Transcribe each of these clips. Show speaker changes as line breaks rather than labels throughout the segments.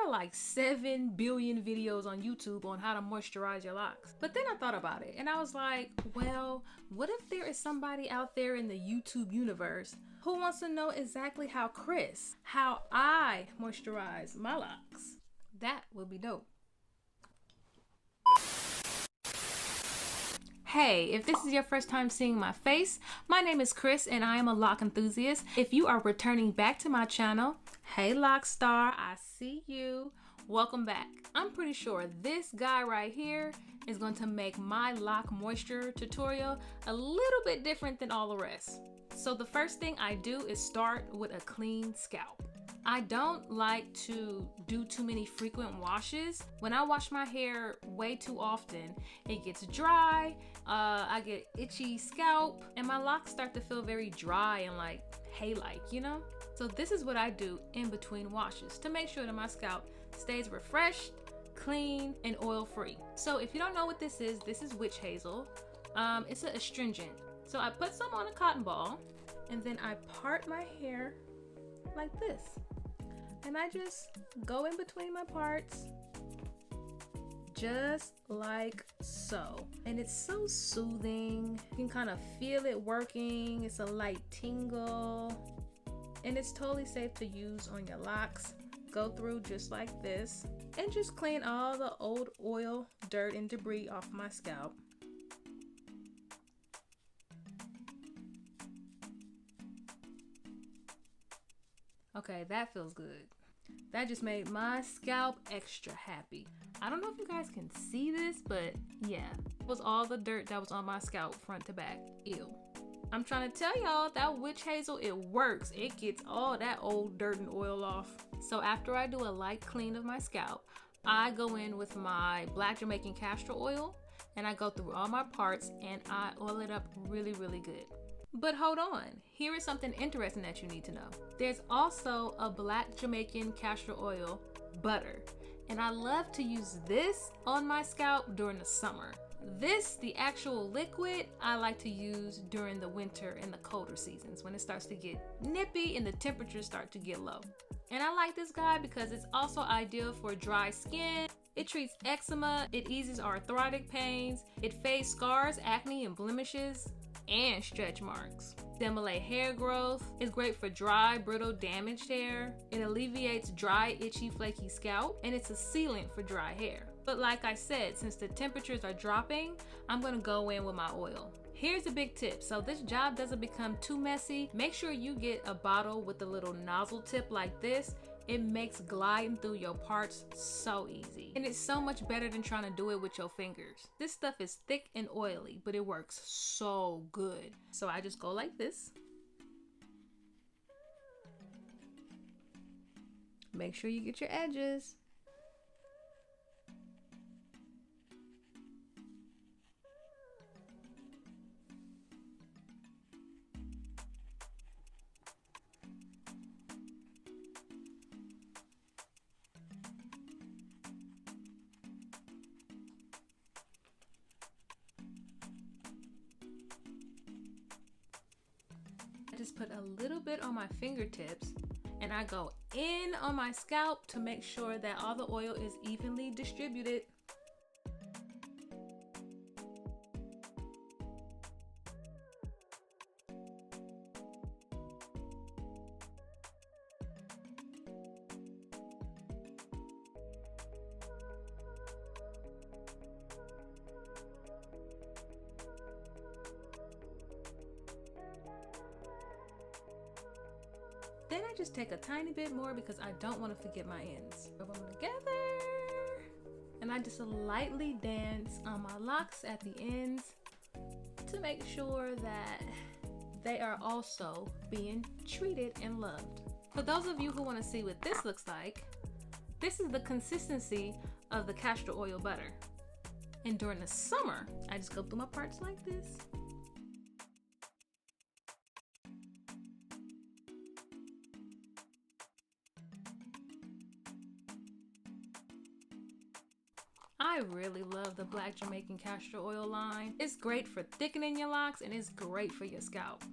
are like 7 billion videos on YouTube on how to moisturize your locks. But then I thought about it and I was like, well, what if there is somebody out there in the YouTube universe who wants to know exactly how I moisturize my locks? That would be dope. Hey, if this is your first time seeing my face, my name is Chris and I am a lock enthusiast. If you are returning back to my channel, hey lock star, I see you. Welcome back. I'm pretty sure this guy right here is going to make my lock moisture tutorial a little bit different than all the rest. So the first thing I do is start with a clean scalp. I don't like to do too many frequent washes. When I wash my hair way too often, it gets dry, I get itchy scalp, and my locks start to feel very dry and like hay-like, you know? So this is what I do in between washes to make sure that my scalp stays refreshed, clean, and oil-free. So if you don't know what this is witch hazel. It's an astringent. So I put some on a cotton ball, and then I part my hair like this. And I just go in between my parts, just like so. And it's so soothing. You can kind of feel it working. It's a light tingle. And it's totally safe to use on your locks. Go through just like this and just clean all the old oil, dirt, and debris off my scalp. Okay, that feels good. That just made my scalp extra happy. I don't know if you guys can see this, but yeah, it was all the dirt that was on my scalp front to back. Ew. I'm trying to tell y'all that witch hazel, it works. It gets all that old dirt and oil off. So after I do a light clean of my scalp, I go in with my black Jamaican castor oil and I go through all my parts and I oil it up really, really good. But hold on, here is something interesting that you need to know. There's also a black Jamaican castor oil butter, and I love to use this on my scalp during the summer. This, the actual liquid, I like to use during the winter and the colder seasons when it starts to get nippy and the temperatures start to get low. And I like this guy because it's also ideal for dry skin. It treats eczema, it eases arthritic pains, it fades scars, acne, and blemishes, and stretch marks. Stimulate hair growth. It's great for dry, brittle, damaged hair. It alleviates dry, itchy, flaky scalp, and it's a sealant for dry hair. But like I said, since the temperatures are dropping, I'm gonna go in with my oil. Here's a big tip. So this job doesn't become too messy. Make sure you get a bottle with a little nozzle tip like this. It makes gliding through your parts so easy. And it's so much better than trying to do it with your fingers. This stuff is thick and oily, but it works so good. So I just go like this. Make sure you get your edges. Just put a little bit on my fingertips and I go in on my scalp to make sure that all the oil is evenly distributed. Then I just take a tiny bit more because I don't want to forget my ends. Rub them together. And I just lightly dance on my locks at the ends to make sure that they are also being treated and loved. For those of you who want to see what this looks like, this is the consistency of the castor oil butter. And during the summer, I just go through my parts like this. I really love the black Jamaican castor oil line. It's great for thickening your locks and it's great for your scalp.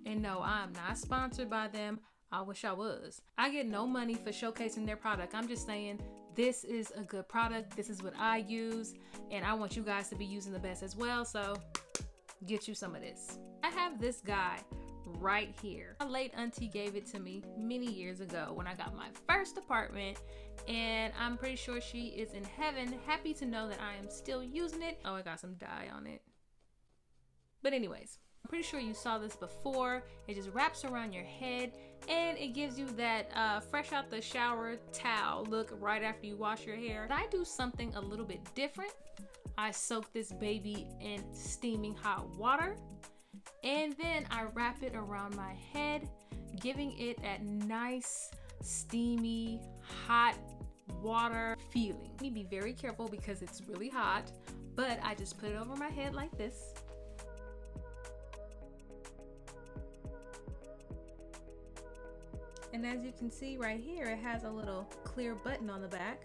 And no, I'm not sponsored by them. I wish I was. I get no money for showcasing their product. I'm just saying this is a good product. This is what I use, and I want you guys to be using the best as well. So get you some of this. I have this guy right here. My late auntie gave it to me many years ago when I got my first apartment, and I'm pretty sure she is in heaven, happy to know that I am still using it. Oh, I got some dye on it. But anyways, I'm pretty sure you saw this before. It just wraps around your head and it gives you that fresh out the shower towel look right after you wash your hair. But I do something a little bit different. I soak this baby in steaming hot water, and then I wrap it around my head, giving it that nice, steamy, hot water feeling. You need to be very careful because it's really hot, but I just put it over my head like this. And as you can see right here, it has a little clear button on the back.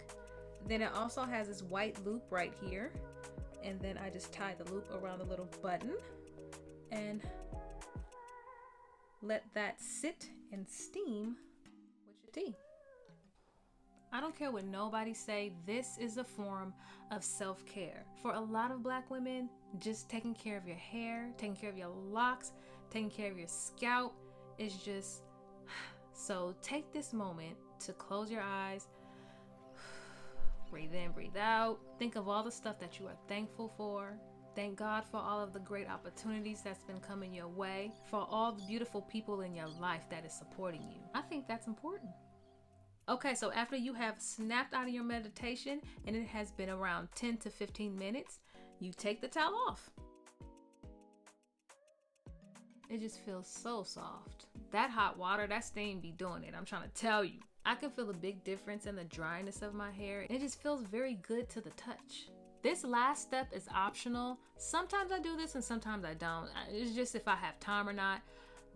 Then it also has this white loop right here. And then I just tie the loop around the little button and let that sit and steam with your tea. I don't care what nobody say, this is a form of self-care. For a lot of Black women, just taking care of your hair, taking care of your locks, taking care of your scalp is just... So take this moment to close your eyes, breathe in, breathe out. Think of all the stuff that you are thankful for. Thank God for all of the great opportunities that's been coming your way, for all the beautiful people in your life that is supporting you. I think that's important. Okay, so after you have snapped out of your meditation and it has been around 10 to 15 minutes, you take the towel off. It just feels so soft. That hot water, that steam be doing it. I'm trying to tell you. I can feel a big difference in the dryness of my hair. It just feels very good to the touch. This last step is optional. Sometimes I do this and sometimes I don't. It's just if I have time or not.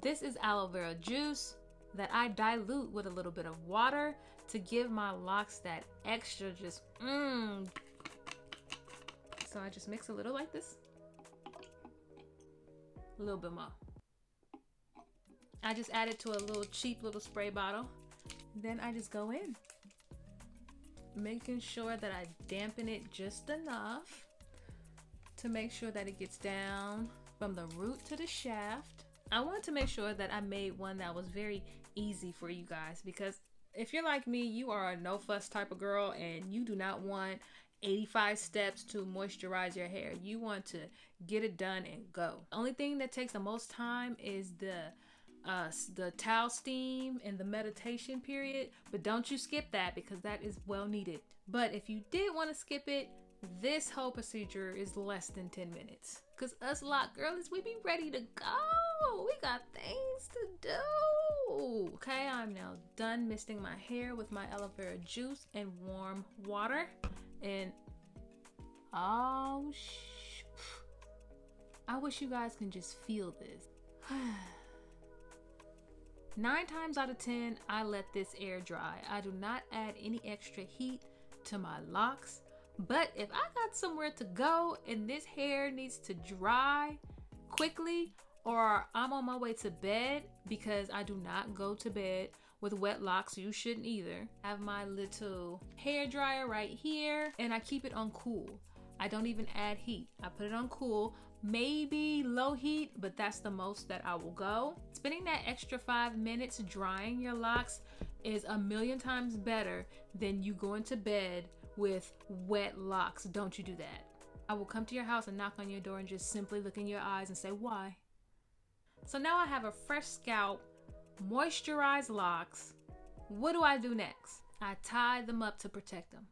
This is aloe vera juice that I dilute with a little bit of water to give my locks that extra just So I just mix a little like this. A little bit more. I just add it to a little cheap little spray bottle. Then I just go in, making sure that I dampen it just enough to make sure that it gets down from the root to the shaft. I wanted to make sure that I made one that was very easy for you guys, because if you're like me, you are a no fuss type of girl and you do not want 85 steps to moisturize your hair. You want to get it done and go. The only thing that takes the most time is the towel steam and the meditation period, but don't you skip that because that is well needed. But if you did want to skip it, this whole procedure is less than 10 minutes. Cause us Loc girlies, we be ready to go. We got things to do. Okay, I'm now done misting my hair with my aloe vera juice and warm water. And I wish you guys can just feel this. 9 times out of 10, I let this air dry. I do not add any extra heat to my locks. But if I got somewhere to go and this hair needs to dry quickly, or I'm on my way to bed, because I do not go to bed with wet locks, you shouldn't either. I have my little hair dryer right here and I keep it on cool. I don't even add heat. I put it on cool, maybe low heat, but that's the most that I will go. Spending that extra 5 minutes drying your locks is a million times better than you going to bed with wet locks. Don't you do that. I will come to your house and knock on your door and just simply look in your eyes and say, why? So now I have a fresh scalp, moisturized locks. What do I do next? I tie them up to protect them.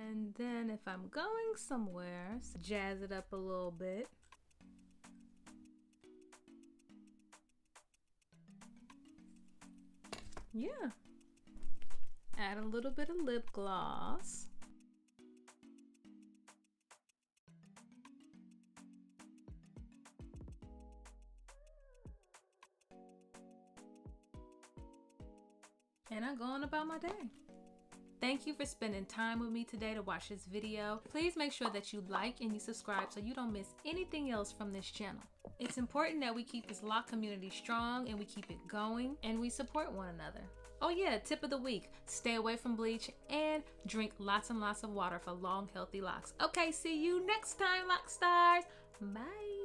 And then if I'm going somewhere, jazz it up a little bit. Yeah. Add a little bit of lip gloss. and I go on about my day. Thank you for spending time with me today to watch this video. Please make sure that you like and you subscribe so you don't miss anything else from this channel. It's important that we keep this Loc community strong and we keep it going and we support one another. Oh yeah, tip of the week, stay away from bleach and drink lots and lots of water for long, healthy locks. Okay, see you next time, Loc Stars. Bye.